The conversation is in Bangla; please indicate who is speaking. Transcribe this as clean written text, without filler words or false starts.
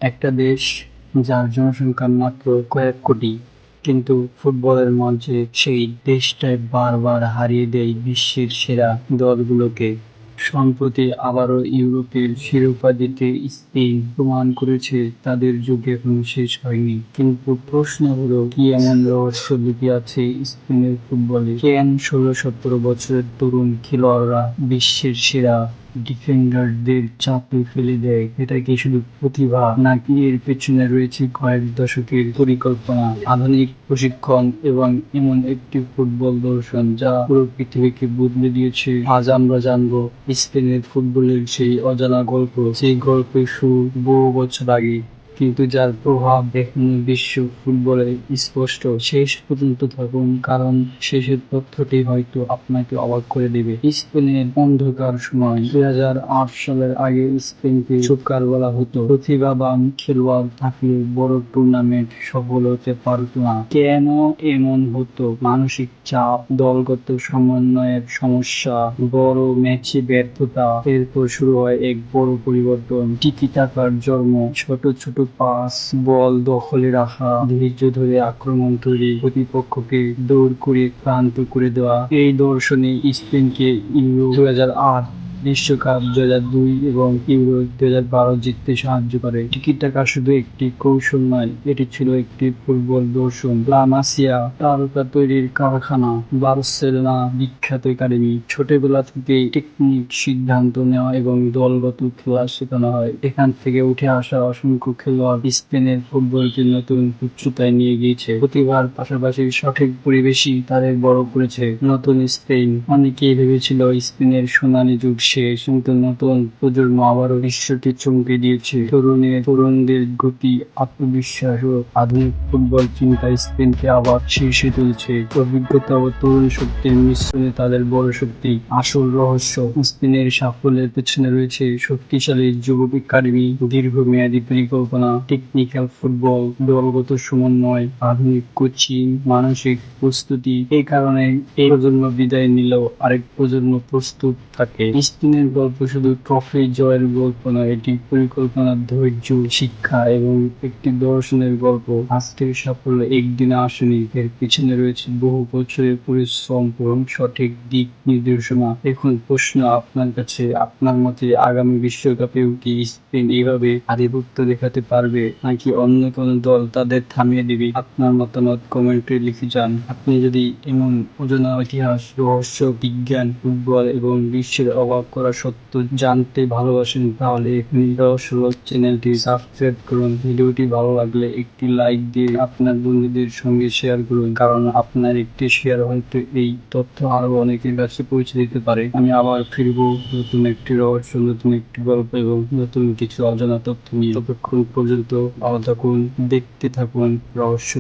Speaker 1: একটা দেশ যার জনসংখ্যা মাত্র কয়েক কোটি, কিন্তু ফুটবলের মঞ্চে সেই দেশটাই বারবার হারিয়ে দেয় বিশ্বের সেরা দলগুলোকে। সম্প্রতি আবারও ইউরোপের শিরোপা জিতে স্পেন প্রমাণ করেছে তাদের যুগ এখনো শেষ হয়নি। কিন্তু প্রশ্ন হলো, কি এমন রহস্য লুকিয়ে আছে স্পেনের ফুটবলে? কেন 16-17 বছরের তরুণ খেলোয়াড়রা বিশ্বের সেরা ডিফেন্ডারদের চাপে ফেলে দেয়? এটা কি শুধু প্রতিভা, নাকি এর পেছনে রয়েছে কয়েক দশকের পরিকল্পনা, আধুনিক প্রশিক্ষণ এবং এমন একটি ফুটবল দর্শন যা পুরো পৃথিবীকে বদলে দিয়েছে? আজ আমরা জানবো স্পেনের ফুটবলের সেই অজানা গল্প, সেই গল্পের শুরু বহু বছর আগে, কিন্তু যার প্রভাব এখনো বিশ্ব ফুটবলে স্পষ্ট। শেষ পর্যন্ত থাকুন, কারণ শেষের তথ্যটি হয়তো আপনাকে অবাক করে দেবে। স্পেনের অন্ধকার সময় 2008 সালের আগে স্পেনকে সুকার বলা হতো। প্রতিভাবান খেলোয়াড় থাকলে বড় টুর্নামেন্ট সফল হতে পারত না। কেন এমন হতো? মানসিক চাপ, দলগত সমন্বয়ের সমস্যা, বড় ম্যাচে ব্যর্থতা। এরপর শুরু হয় এক বড় পরিবর্তন, টিকি-টাকার জন্ম। ছোট ছোট পাস, বল দখলে রাখা, ধৈর্য ধরে আক্রমণ তৈরি, প্রতিপক্ষকে দৌড় করে ক্লান্ত করে দেওয়া। এই দর্শনে স্পেনকে ইউরো 2008, বিশ্বকাপ 2002 এবং ইউরো 2012 জিততে সাহায্য করে। টিকি-টাকা শুধু একটি কৌশল নয়, এটি ছিল একটি ফুটবল দর্শন। লা মাসিয়া তারকা তৈরির কারখানা, বার্সেলোনা বিখ্যাত একাডেমি। ছোটবেলা থেকেই টেকনিক, সিদ্ধান্ত নেওয়া এবং দলগত খেলা শেখানো হয়। এখান থেকে উঠে আসা অসংখ্য খেলোয়াড় স্পেনের ফুটবলকে নতুন উচ্চতায় নিয়ে গিয়েছে। প্রতিভার পাশাপাশি সঠিক পরিবেশই তাদের বড় করেছে। নতুন স্পেন। অনেকেই ভেবেছিল স্পেনের সোনালী যুগ শেষ, কিন্তু নতুন প্রজন্ম আবারও বিশ্বকে চমকে দিয়েছে। তরুণদের গতি, আত্মবিশ্বাস ও আধুনিক ফুটবল চিন্তা স্পেনকে আবার শীর্ষে তুলছে। অভিজ্ঞতা ও তরুণ শক্তির মিশ্রণে তাদের বড় শক্তি। আসল রহস্য, স্পেনের সাফল্যের পেছনে রয়েছে শক্তিশালী যুব একাডেমি, দীর্ঘমেয়াদী পরিকল্পনা, টেকনিক্যাল ফুটবল, দলগত সমন্বয়, আধুনিক কোচিং, মানসিক প্রস্তুতি। এই কারণে এই প্রজন্ম বিদায় নিলেও আরেক প্রজন্ম প্রস্তুত থাকে। স্পেনের গল্প শুধু ট্রফি জয়ের গল্প নয়, এটি পরিকল্পনা, ধৈর্য, শিক্ষা এবং একটি দর্শনের গল্প। আজকের সাফল্য একদিনে আসেনি, এর পিছনে রয়েছে বহু বছরের পরিশ্রম এবং সঠিক দিক নির্দেশনা। এখন প্রশ্ন আপনার কাছে, আপনার মতে আগামী বিশ্বকাপেও কি স্পেন এইভাবে আধিপত্য দেখাতে পারবে, নাকি অন্য কোনো দল তাদের থামিয়ে দিবে? আপনার মতামত কমেন্টে লিখে যান। আপনি যদি এমন অজানা ইতিহাস, রহস্য, বিজ্ঞান, ফুটবল এবং বিশ্বের অবাক করা সত্য জানতে ভালোবাসেন, তাহলে এখনই রহস্য চ্যানেলটি সাবস্ক্রাইব করুন। ভিডিওটি ভালো লাগলে একটি লাইক দিয়ে আপনার বন্ধুদের সঙ্গে শেয়ার করুন, কারণ আপনার একটি শেয়ার হয়তো এই তথ্য আরো অনেকের কাছে পৌঁছে দিতে পারে। আমি আবার ফিরবো নতুন একটি রহস্য, নতুন একটি গল্প এবং নতুন কিছু অজানা তথ্য নিয়ে। ততক্ষণ পর্যন্ত ভালো থাকুন, দেখতে থাকুন রহস্য।